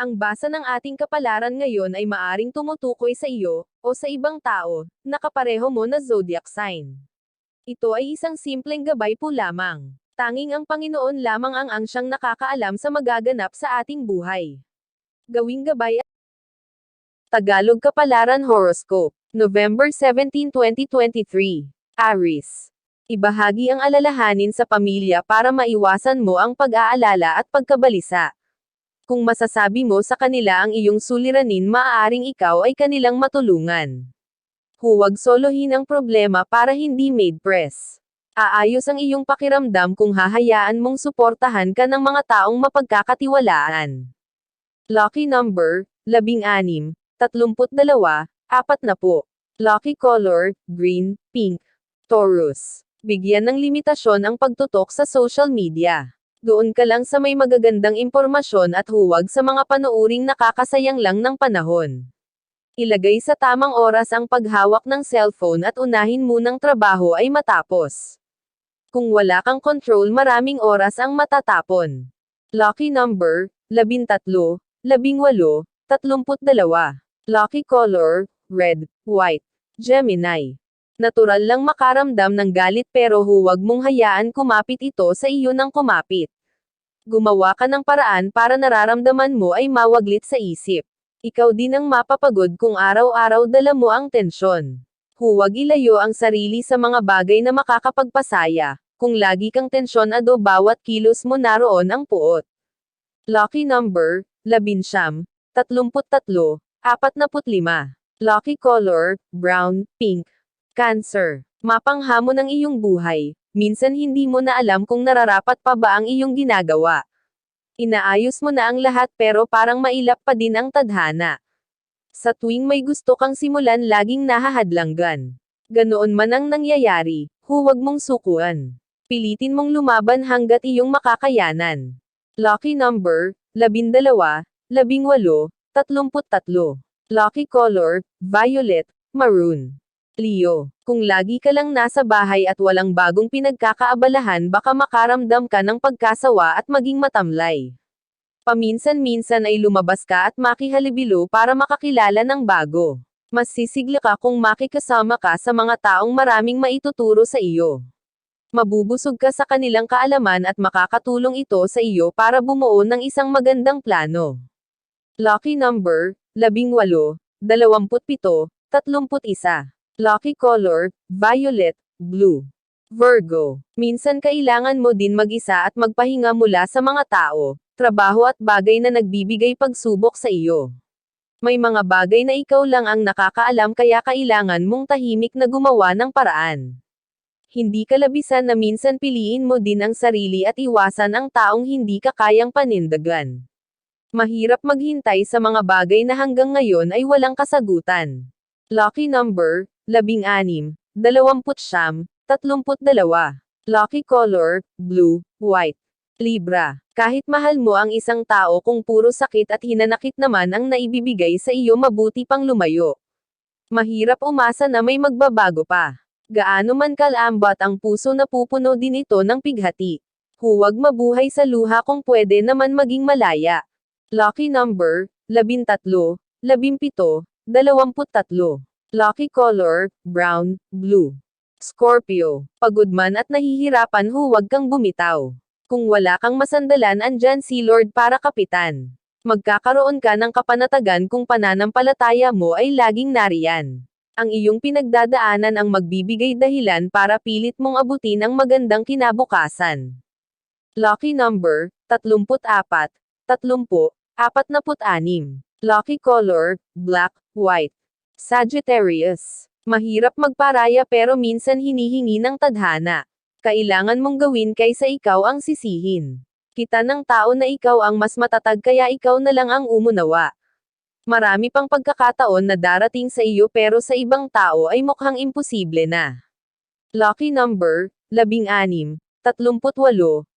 Ang basa ng ating kapalaran ngayon ay maaring tumutukoy sa iyo, o sa ibang tao, na kapareho mo na zodiac sign. Ito ay isang simpleng gabay po lamang. Tanging ang Panginoon lamang ang siyang nakakaalam sa magaganap sa ating buhay. Gawing gabay. Tagalog Kapalaran Horoscope, November 17, 2023. Aries. Ibahagi ang alalahanin sa pamilya para maiwasan mo ang pag-aalala at pagkabalisa. Kung masasabi mo sa kanila ang iyong suliranin, maaaring ikaw ay kanilang matulungan. Huwag solohin ang problema para hindi made press. Aayos ang iyong pakiramdam kung hahayaan mong suportahan ka ng mga taong mapagkakatiwalaan. Lucky number, 16, 32, 40. Lucky color, green, pink. Taurus. Bigyan ng limitasyon ang pagtutok sa social media. Doon ka lang sa may magagandang impormasyon at huwag sa mga panuuring nakakasayang lang ng panahon. Ilagay sa tamang oras ang paghawak ng cellphone at unahin munang trabaho ay matapos. Kung wala kang control, maraming oras ang matatapon. Lucky number, 13, 18, 32. Lucky color, red, white. Gemini. Natural lang makaramdam ng galit pero huwag mong hayaan kumapit ito sa iyo ng kumapit. Gumawa ka ng paraan para nararamdaman mo ay mawaglit sa isip. Ikaw din ang mapapagod kung araw-araw dala mo ang tensyon. Huwag ilayo ang sarili sa mga bagay na makakapagpasaya. Kung lagi kang tensyonado, bawat kilos mo naroon ang puot. Lucky number, 11, 33, 45. Lucky color, brown, pink. Cancer. Mapanghamon ang iyong buhay. Minsan hindi mo na alam kung nararapat pa ba ang iyong ginagawa. Inaayos mo na ang lahat pero parang mailap pa din ang tadhana. Sa tuwing may gusto kang simulan, laging nahahadlanggan. Ganoon man ang nangyayari, huwag mong sukuan. Pilitin mong lumaban hanggat iyong makakayanan. Lucky number, 12, 18, 33. Lucky color, violet, maroon. Leo. Kung lagi ka lang nasa bahay at walang bagong pinagkakaabalahan, baka makaramdam ka ng pagkasawa at maging matamlay. Paminsan-minsan ay lumabas ka at makihalibilo para makakilala ng bago. Mas sisigla ka kung makikasama ka sa mga taong maraming maituturo sa iyo. Mabubusog ka sa kanilang kaalaman at makakatulong ito sa iyo para bumuo ng isang magandang plano. Lucky number, 18, 27, 31. Lucky color, violet, blue. Virgo. Minsan kailangan mo din mag-isa at magpahinga mula sa mga tao, trabaho at bagay na nagbibigay pagsubok sa iyo. May mga bagay na ikaw lang ang nakakaalam kaya kailangan mong tahimik na gumawa ng paraan. Hindi kalabisan na minsan piliin mo din ang sarili at iwasan ang taong hindi ka kayang panindagan. Mahirap maghintay sa mga bagay na hanggang ngayon ay walang kasagutan. Lucky number, 16, 20, 32. Lucky color, blue, white. Libra. Kahit mahal mo ang isang tao, kung puro sakit at hinanakit naman ang naibibigay sa iyo, mabuti pang lumayo. Mahirap umasa na may magbabago pa. Gaano man kalambot ang puso, napupuno din ito ng pighati. Huwag mabuhay sa luha kung pwede naman maging malaya. Lucky number, 13, 17, 23. Lucky color, brown, blue. Scorpio. Pagod man at nahihirapan, huwag kang bumitaw. Kung wala kang masandalan, andyan si Lord para kapitan. Magkakaroon ka ng kapanatagan kung pananampalataya mo ay laging nariyan. Ang iyong pinagdadaanan ang magbibigay dahilan para pilit mong abutin ang magandang kinabukasan. Lucky number, 34, 30, 46. Lucky color, black, white. Sagittarius. Mahirap magparaya pero minsan hinihingi ng tadhana. Kailangan mong gawin kaysa ikaw ang sisihin. Kita ng tao na ikaw ang mas matatag kaya ikaw na lang ang umunawa. Marami pang pagkakataon na darating sa iyo pero sa ibang tao ay mukhang imposible na. Lucky number, 16, 38,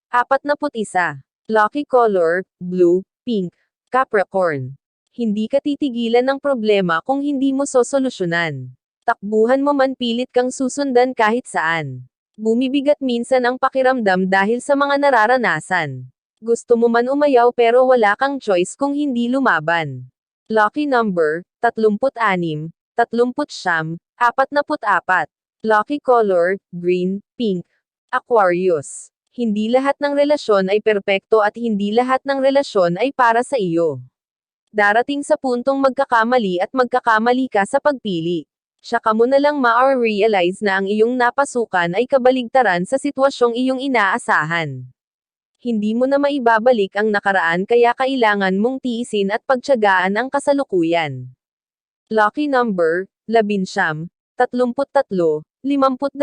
41. Lucky color, blue, pink. Capricorn. Hindi ka titigilan ng problema kung hindi mo sosolusyonan. Takbuhan mo man, pilit kang susundan kahit saan. Bumibigat minsan ang pakiramdam dahil sa mga nararanasan. Gusto mo man umayaw pero wala kang choice kung hindi lumaban. Lucky number, 36, 39, 44. Lucky color, green, pink. Aquarius. Hindi lahat ng relasyon ay perpekto at hindi lahat ng relasyon ay para sa iyo. Darating sa puntong magkakamali at magkakamali ka sa pagpili. Tsaka mo na lang ma-realize na ang iyong napasukan ay kabaligtaran sa sitwasyong iyong inaasahan. Hindi mo na maibabalik ang nakaraan kaya kailangan mong tiisin at pagtiyagaan ang kasalukuyan. Lucky number, 11, 33, 52.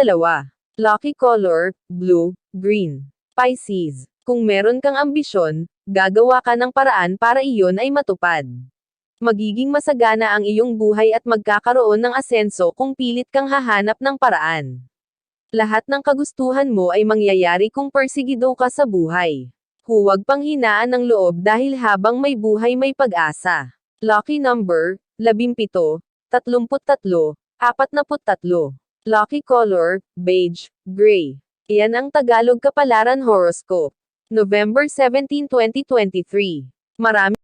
Lucky color, blue, green. Pisces. Kung meron kang ambisyon, gagawa ka ng paraan para iyon ay matupad. Magiging masagana ang iyong buhay at magkakaroon ng asenso kung pilit kang hahanap ng paraan. Lahat ng kagustuhan mo ay mangyayari kung persigido ka sa buhay. Huwag panghinaan ng loob dahil habang may buhay may pag-asa. Lucky number, 17, 33, 43. Lucky color, beige, gray. Iyan ang Tagalog Kapalaran Horoscope. November 17, 2023. Maraming